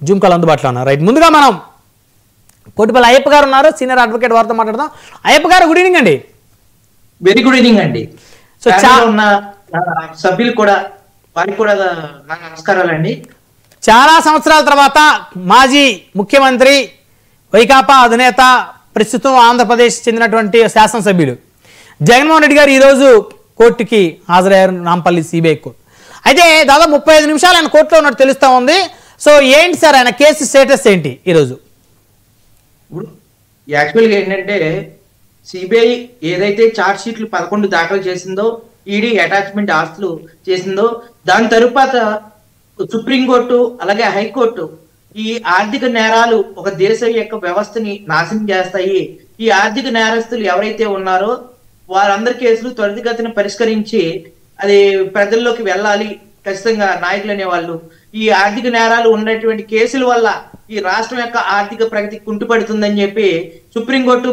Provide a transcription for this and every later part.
Zoom call అందుబాటులో ఉన్నారు. Right, ముందుగా మనం కోటిపల్లి అయ్యప్ప గారు ఉన్నారు, సీనియర్ అడ్వకేట్, వారితో మాట్లాడదాం. అయ్యప్ప గారు, గుడ్ ఈవినింగ్ అండి. వెరీ గుడ్ ఈవినింగ్ అండి. సో ఉన్న సభ్యులు కూడా, వారికి కూడా నమస్కారాలండి. చాలా సంవత్సరాల తర్వాత మాజీ ముఖ్యమంత్రి, వైకాపా అధినేత, ప్రస్తుతం ఆంధ్రప్రదేశ్ చెందినటువంటి శాసనసభ్యులు జగన్మోహన్ రెడ్డి గారు ఈరోజు కోర్టుకి హాజరయ్యారు, నాంపల్లి సిబిఐ కోర్టు. అయితే దాదాపు 35 నిమిషాలు ఆయన కోర్టులో ఉన్నట్టు తెలుస్తూ ఉంది. సో ఏంటి సార్ ఆయన కేసు స్టేటస్ ఏంటి ఈరోజు? ఇప్పుడు యాక్చువల్గా ఏంటంటే, సిబిఐ ఏదైతే ఛార్జ్ షీట్లు 11 దాఖలు చేసిందో, ఈడీ అటాచ్మెంట్ ఆస్తులు చేసిందో, దాని తరువాత సుప్రీంకోర్టు అలాగే హైకోర్టు ఈ ఆర్థిక నేరాలు ఒక దేశం యొక్క వ్యవస్థని నాశనం చేస్తాయి, ఈ ఆర్థిక నేరస్తులు ఎవరైతే ఉన్నారో వారందరి కేసులు త్వరితగతిన పరిష్కరించి అది ప్రజల్లోకి వెళ్ళాలి, ఖచ్చితంగా నాయకులు అనేవాళ్ళు ఈ ఆర్థిక నేరాలు ఉన్నటువంటి కేసుల వల్ల ఈ రాష్ట్రం యొక్క ఆర్థిక ప్రగతి కుంటుపడుతుందని చెప్పి సుప్రీంకోర్టు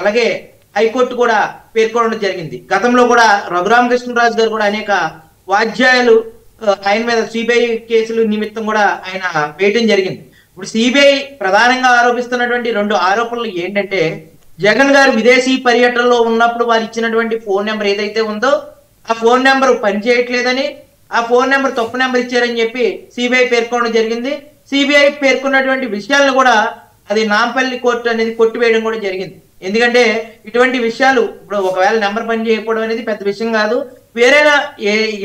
అలాగే హైకోర్టు కూడా పేర్కొనడం జరిగింది. గతంలో కూడా రఘురామకృష్ణరాజు గారు కూడా అనేక వాధ్యాయాలు ఆయన మీద సిబిఐ కేసులు నిమిత్తం కూడా ఆయన వేయటం జరిగింది. ఇప్పుడు సిబిఐ ప్రధానంగా ఆరోపిస్తున్నటువంటి 2 ఆరోపణలు ఏంటంటే, జగన్ గారు విదేశీ పర్యటనలో ఉన్నప్పుడు వారు ఇచ్చినటువంటి ఫోన్ నెంబర్ ఏదైతే ఉందో ఆ ఫోన్ నెంబర్ పనిచేయట్లేదని, ఆ ఫోన్ నెంబర్ తప్పు నెంబర్ ఇచ్చారని చెప్పి సిబిఐ పేర్కొనడం జరిగింది. సిబిఐ పేర్కొన్నటువంటి విషయాలను కూడా అది నాంపల్లి కోర్టు అనేది కొట్టివేయడం కూడా జరిగింది. ఎందుకంటే ఇటువంటి విషయాలు ఇప్పుడు ఒకవేళ నెంబర్ పని చేయకపోవడం అనేది పెద్ద విషయం కాదు, వేరే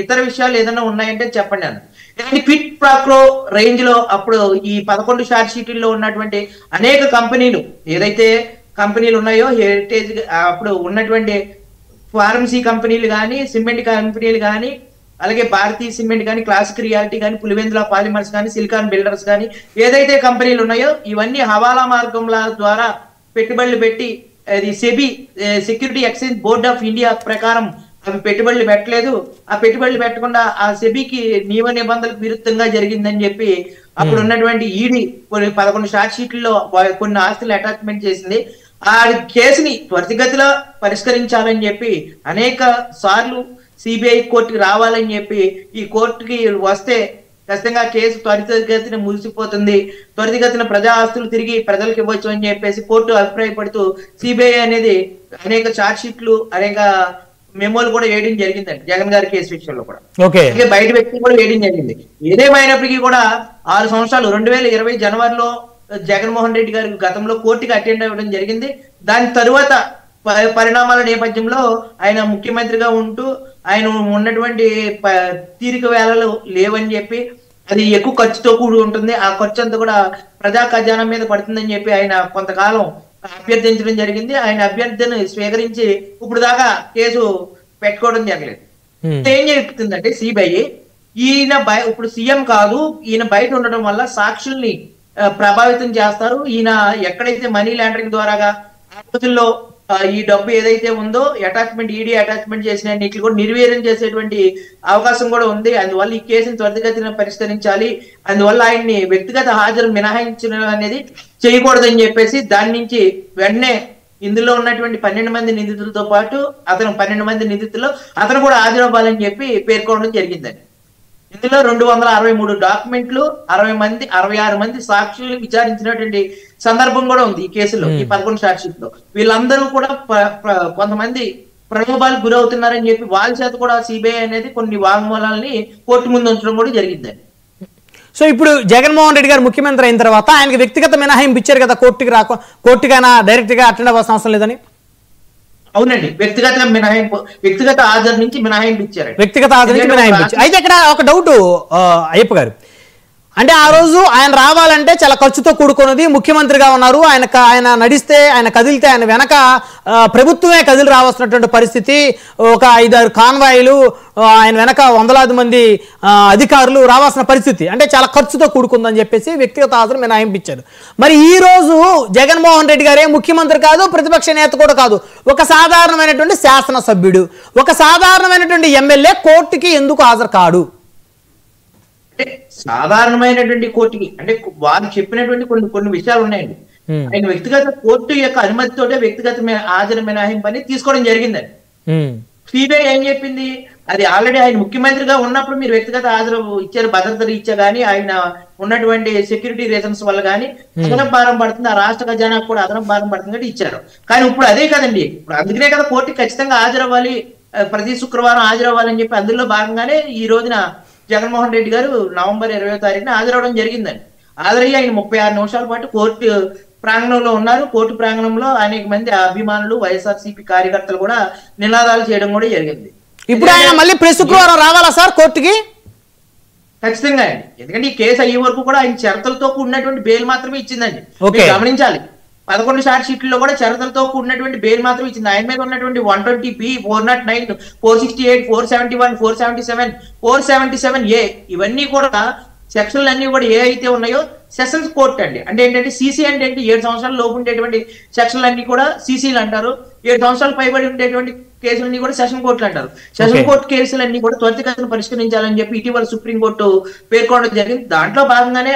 ఇతర విషయాలు ఏదైనా ఉన్నాయంటే చెప్పండి అన్న. ఇలాంటి క్విట్ ప్రాక్రో రేంజ్ లో అప్పుడు ఈ 11 షార్ట్ షీట్లలో ఉన్నటువంటి అనేక కంపెనీలు ఏదైతే కంపెనీలు ఉన్నాయో, హెరిటేజ్ అప్పుడు ఉన్నటువంటి ఫార్మసీ కంపెనీలు కానీ, సిమెంట్ కంపెనీలు కానీ, అలాగే భారతీయ సిమెంట్ కానీ, క్లాసిక్ రియాలిటీ కానీ, పులివెందుల పాలిమర్స్ కానీ, సిలికాన్ బిల్డర్స్ కానీ, ఏదైతే కంపెనీలు ఉన్నాయో ఇవన్నీ హవాలా మార్గంల ద్వారా పెట్టుబడులు పెట్టి అది SEBI security exchange board of India ప్రకారం అవి పెట్టుబడులు పెట్టలేదు, ఆ పెట్టుబడులు పెట్టకుండా ఆ సెబీకి నియమ నిబంధనలకు విరుద్ధంగా జరిగిందని చెప్పి అప్పుడు ఉన్నటువంటి ఈడీ కొన్ని 11 షార్ట్ షీట్లలో కొన్ని ఆస్తులు అటాచ్మెంట్ చేసింది. ఆ కేసుని త్వరితగతిలో పరిష్కరించాలని చెప్పి అనేక సార్లు సిబిఐ కోర్టుకి రావాలని చెప్పి ఈ కోర్టుకి వస్తే ఖచ్చితంగా కేసు త్వరితగతిన ముగిసిపోతుంది, త్వరితగతిన ప్రజా ఆస్తులు తిరిగి ప్రజలకు ఇవ్వచ్చు అని చెప్పేసి కోర్టు అభిప్రాయపడుతూ సిబిఐ అనేది అనేక ఛార్జ్ షీట్లు, అనేక మెమోలు కూడా వేయడం జరిగిందండి జగన్ గారి కేసు విషయంలో కూడా. బయట వ్యక్తులు కూడా వేయడం జరిగింది. ఏదేమైనప్పటికీ కూడా 6 సంవత్సరాలు 2020 జనవరిలో జగన్మోహన్ రెడ్డి గారికి గతంలో కోర్టుకి అటెండ్ అవ్వడం జరిగింది. దాని తరువాత పరిణామాల నేపథ్యంలో ఆయన ముఖ్యమంత్రిగా ఉంటూ ఆయన ఉన్నటువంటి తీరిక వేళలు లేవని చెప్పి, అది ఎక్కువ ఖర్చుతో కూడి ఉంటుంది, ఆ ఖర్చు అంతా కూడా ప్రజా ఖజానా మీద పడుతుందని చెప్పి ఆయన కొంతకాలం అభ్యర్థించడం జరిగింది. ఆయన అభ్యర్థిని స్వీకరించి ఇప్పుడు దాకా కేసు పెట్టుకోవడం జరగలేదు. ఏం చెప్తుందంటే సిబిఐ, ఈయన ఇప్పుడు సీఎం కాదు, ఈయన బయట ఉండడం వల్ల సాక్షుల్ని ప్రభావితం చేస్తారు, ఈయన ఎక్కడైతే మనీ లాండరింగ్ ద్వారాగా ఆ రోజుల్లో ఈ డబ్బు ఏదైతే ఉందో అటాచ్మెంట్ ఈడీ అటాచ్మెంట్ చేసిన అన్నిటిని కూడా నిర్వీర్యం చేసేటువంటి అవకాశం కూడా ఉంది, అందువల్ల ఈ కేసును త్వరితగతిన పరిష్కరించాలి, అందువల్ల ఆయన్ని వ్యక్తిగత హాజరు మినహాయించడం అనేది చేయకూడదని చెప్పేసి దాని నుంచి వెంటనే ఇందులో ఉన్నటువంటి 12 మంది నిందితులతో పాటు అతను 12 మంది నిందితుల్లో అతను కూడా హాజరవ్వాలని చెప్పి పేర్కొనడం జరిగిందండి. ఇందులో 263 డాక్యుమెంట్లు, 66 మంది సాక్షులు విచారించినటువంటి సందర్భం కూడా ఉంది ఈ కేసులో, ఈ 11 షార్ట్ షీట్ లో. వీళ్ళందరూ కూడా కొంతమంది ప్రలోభాలకు గురవుతున్నారని చెప్పి వాళ్ళ చేత కూడా సిబిఐ అనేది కొన్ని వాంగ్మూలాలని కోర్టు ముందు ఉంచడం కూడా జరిగిందండి. సో ఇప్పుడు జగన్మోహన్ రెడ్డి గారు ముఖ్యమంత్రి అయిన తర్వాత ఆయనకి వ్యక్తిగత మినహాయింపు ఇచ్చారు కదా, కోర్టుకైనా డైరెక్ట్ గా అటెండ్ అవ్వాల్సిన అవసరం లేదని. అవునండి, వ్యక్తిగత మినహాయింపు, వ్యక్తిగత హాజరు నుంచి మినహాయింపు ఇచ్చారు, వ్యక్తిగత హాజరు నుంచి మినహాయింపు ఇచ్చారు. అయితే ఇక్కడ ఒక డౌట్ అయ్యప్ప గారు, అంటే ఆ రోజు ఆయన రావాలంటే చాలా ఖర్చుతో కూడుకున్నది, ముఖ్యమంత్రిగా ఉన్నారు, ఆయన నడిస్తే, ఆయన కదిలితే ఆయన వెనక ప్రభుత్వమే కదిలి రావాల్సినటువంటి పరిస్థితి, ఒక 5-6 కాన్వాయిలు, ఆయన వెనక వందలాది మంది అధికారులు రావాల్సిన పరిస్థితి, అంటే చాలా ఖర్చుతో కూడుకుందని చెప్పేసి వ్యక్తిగత హాజరు మినహాయింపు ఇచ్చారు. మరి ఈ రోజు జగన్మోహన్ రెడ్డి గారే ముఖ్యమంత్రి కాదు, ప్రతిపక్ష నేత కూడా కాదు, ఒక సాధారణమైనటువంటి శాసనసభ్యుడు, ఒక సాధారణమైనటువంటి ఎమ్మెల్యే కోర్టుకి ఎందుకు హాజరు కాడు? అంటే సాధారణమైనటువంటి కోర్టుకి అంటే వారు చెప్పినటువంటి కొన్ని విషయాలు ఉన్నాయండి. ఆయన వ్యక్తిగత కోర్టు యొక్క అనుమతితోటే వ్యక్తిగత హాజరు మినహాయింపు అని తీసుకోవడం జరిగిందండి. సిబిఐ ఏం చెప్పింది, అది ఆల్రెడీ ఆయన ముఖ్యమంత్రిగా ఉన్నప్పుడు మీరు వ్యక్తిగత హాజరు ఇచ్చారు, భద్రతలు ఇచ్చా, కానీ ఆయన ఉన్నటువంటి సెక్యూరిటీ రీజన్స్ వల్ల కానీ అదనపు భారం పడుతుంది, ఆ రాష్ట్ర ఖజానాకు కూడా అదనపు భారం పడుతుంది కాబట్టి ఇచ్చారు. కానీ ఇప్పుడు అదే కదండి, ఇప్పుడు అందుకనే కదా కోర్టుకి ఖచ్చితంగా హాజరవ్వాలి, ప్రతి శుక్రవారం హాజరవ్వాలని చెప్పి అందులో భాగంగానే ఈ రోజున జగన్మోహన్ రెడ్డి గారు నవంబర్ 20వ తారీఖున హాజరవడం జరిగిందండి. హాజరయ్యి ఆయన 36 నిమిషాల పాటు కోర్టు ప్రాంగణంలో ఉన్నారు. కోర్టు ప్రాంగణంలో అనేక మంది అభిమానులు, వైఎస్ఆర్సీపీ కార్యకర్తలు కూడా నినాదాలు చేయడం కూడా జరిగింది. ఇప్పుడు ఆయన మళ్ళీ ప్రతి శుక్రవారం రావాలా సార్ కోర్టుకి? ఖచ్చితంగా అండి, ఎందుకంటే ఈ కేసు అయ్యే వరకు కూడా ఆయన షరతులతో కూడినటువంటి బెయిల్ మాత్రమే ఇచ్చిందండి. గమనించాలి, 11 షార్ట్ షీట్లలో కూడా షరతులతో కూడినటువంటి బెయిల్ మాత్రం ఇచ్చింది. ఆయన మీద ఉన్నటువంటి 120B, 409, 468, 471, 477, 477A ఇవన్నీ కూడా సెక్షన్లు అన్ని కూడా ఏ అయితే ఉన్నాయో సెషన్స్ కోర్ట్ అండి. అంటే ఏంటంటే సీసీ అంటే 7 సంవత్సరాల లోపు ఉండేటువంటి సెక్షన్లు అన్ని కూడా సీసీలు అంటారు. 7 సంవత్సరాలు పైబడి ఉండేటువంటి కేసులన్నీ కూడా సెషన్ కోర్టులు అంటారు. సెషన్ కోర్టు కేసులన్నీ కూడా త్వరితగతిన పరిష్కరించాలని చెప్పి ఇటీవల సుప్రీంకోర్టు పేర్కొనడం జరిగింది. దాంట్లో భాగంగానే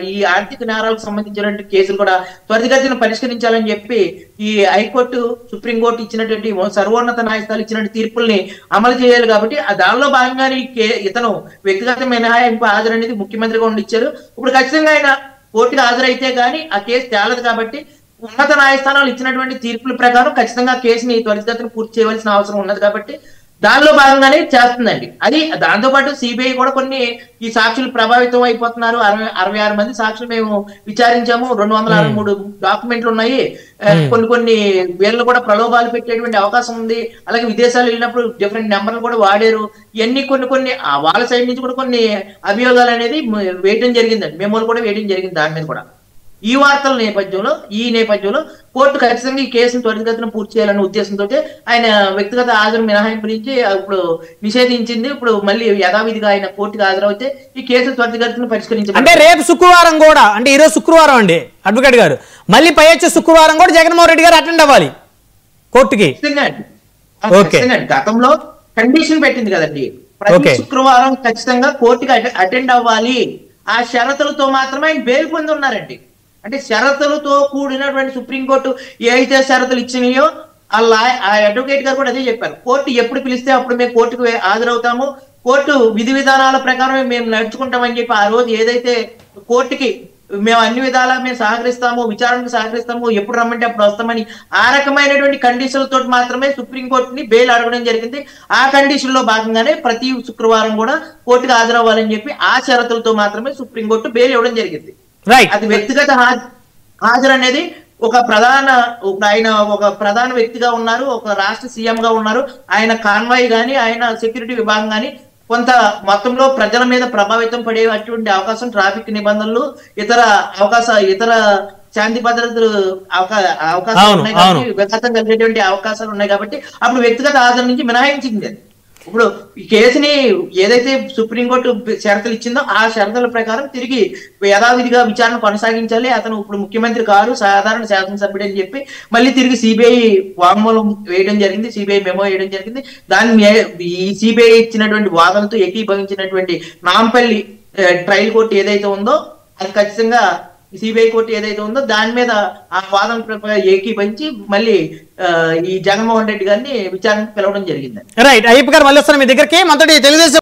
ఈ ఆర్థిక నేరాలకు సంబంధించినటువంటి కేసులు కూడా త్వరితగతిన పరిష్కరించాలని చెప్పి ఈ హైకోర్టు, సుప్రీంకోర్టు ఇచ్చినటువంటి సర్వోన్నత న్యాయస్థానాలు ఇచ్చినటువంటి తీర్పుల్ని అమలు చేయాలి. కాబట్టి దానిలో భాగంగానే ఇతను వ్యక్తిగత మినహాయింపు హాజరు అనేది ముఖ్యమంత్రిగా ఉండి ఇచ్చారు. ఇప్పుడు ఖచ్చితంగా ఆయన కోర్టుకు హాజరైతే గానీ ఆ కేసు తేలదు. కాబట్టి ఉన్నత న్యాయస్థానాలు ఇచ్చినటువంటి తీర్పుల ప్రకారం ఖచ్చితంగా కేసుని త్వరితగతిన పూర్తి చేయవలసిన అవసరం ఉన్నది. కాబట్టి దానిలో భాగంగానే చేస్తుందండి. అది దాంతో పాటు సిబిఐ కూడా కొన్ని ఈ సాక్షులు ప్రభావితం అయిపోతున్నారు. 66 మంది సాక్షులు మేము విచారించాము, 263 డాక్యుమెంట్లు ఉన్నాయి, కొన్ని వీళ్ళు కూడా ప్రలోభాలు పెట్టేటువంటి అవకాశం ఉంది, అలాగే విదేశాలు వెళ్ళినప్పుడు డిఫరెంట్ నెంబర్లు కూడా వాడారు, ఇవన్నీ కొన్ని వాళ్ళ సైడ్ నుంచి కూడా కొన్ని అభియోగాలు అనేది వేయడం జరిగిందండి, మెమోలు కూడా వేయడం జరిగింది దాని మీద కూడా. ఈ వార్తల నేపథ్యంలో కోర్టు ఖచ్చితంగా ఈ కేసును త్వరితగతిన పూర్తి చేయాలనే ఉద్దేశంతో ఆయన వ్యక్తిగత హాజరు మినహాయింపు నుంచి ఇప్పుడు నిషేధించింది. ఇప్పుడు మళ్ళీ యథావిధిగా ఆయన కోర్టుకు హాజరవుతే ఈ కేసు త్వరితగతిన పరిష్కరించారు. అంటే రేపు శుక్రవారం కూడా, అంటే ఈరోజు శుక్రవారం అండి అడ్వకేట్ గారు, మళ్ళీ పై వచ్చే శుక్రవారం కూడా జగన్మోహన్ రెడ్డి గారు అటెండ్ అవ్వాలి కోర్టుకి. గతంలో కండిషన్ పెట్టింది కదండి, ప్రతి శుక్రవారం ఖచ్చితంగా కోర్టుకి అటెండ్ అవ్వాలి, ఆ షరతులతో మాత్రమే ఆయన బెయిల్ పొంది ఉన్నారండి. అంటే షరతులతో కూడినటువంటి సుప్రీంకోర్టు ఏ అయితే షరతులు ఇచ్చినాయో ఆ అడ్వకేట్ గారు కూడా అదే చెప్పారు. కోర్టు ఎప్పుడు పిలిస్తే అప్పుడు మేము కోర్టుకు హాజరవుతాము, కోర్టు విధి విధానాల ప్రకారమే మేము నడుచుకుంటామని చెప్పి ఆ రోజు ఏదైతే కోర్టుకి మేము అన్ని విధాలా మేము సహకరిస్తాము, విచారణకు సహకరిస్తాము, ఎప్పుడు రమ్మంటే అప్పుడు వస్తామని ఆ రకమైనటువంటి కండిషన్లతో మాత్రమే సుప్రీంకోర్టుని బెయిల్ అడగడం జరిగింది. ఆ కండిషన్ లో భాగంగానే ప్రతి శుక్రవారం కూడా కోర్టుకు హాజరవ్వాలని చెప్పి ఆ షరతులతో మాత్రమే సుప్రీంకోర్టు బెయిల్ ఇవ్వడం జరిగింది. అది వ్యక్తిగత హాజరు అనేది ఆయన ఒక ప్రధాన వ్యక్తిగా ఉన్నారు, ఒక రాష్ట్ర సీఎం గా ఉన్నారు, ఆయన కాన్వాయ్ గాని ఆయన సెక్యూరిటీ విభాగం గాని కొంత మొత్తంలో ప్రజల మీద ప్రభావితం పడేటువంటి అవకాశం, ట్రాఫిక్ నిబంధనలు, ఇతర శాంతి భద్రతలు అవకాశాలు ఉన్నాయి కాబట్టి, విఘాతం కలిగేటువంటి అవకాశాలు ఉన్నాయి కాబట్టి అప్పుడు వ్యక్తిగత హాజరు నుంచి మినహాయించింది. ఇప్పుడు ఈ కేసుని ఏదైతే సుప్రీంకోర్టు షరతులు ఇచ్చిందో ఆ షరతుల ప్రకారం తిరిగి యథావిధిగా విచారణ కొనసాగించాలి. అతను ఇప్పుడు ముఖ్యమంత్రి కారు, సాధారణ శాసనసభ్యుడు అని చెప్పి మళ్ళీ తిరిగి సిబిఐ వాంగ్మూలం వేయడం జరిగింది, సిబిఐ మెమో వేయడం జరిగింది. దాన్ని ఈ సిబిఐ ఇచ్చినటువంటి వాదనతో ఏకీభవించినటువంటి నాంపల్లి ట్రయల్ కోర్టు ఏదైతే ఉందో అది ఖచ్చితంగా సిబిఐ కోర్టు ఏదైతే ఉందో దాని మీద ఆ వాదన ఏకీభవించి మళ్ళీ ఈ జగన్మోహన్ రెడ్డి గారిని విచారణకు పిలవడం జరిగింది. రైట్, అయ్యప్ప గారు మళ్ళీ వస్తాను మీ దగ్గరికి. మనతోటి తెలుగుదేశం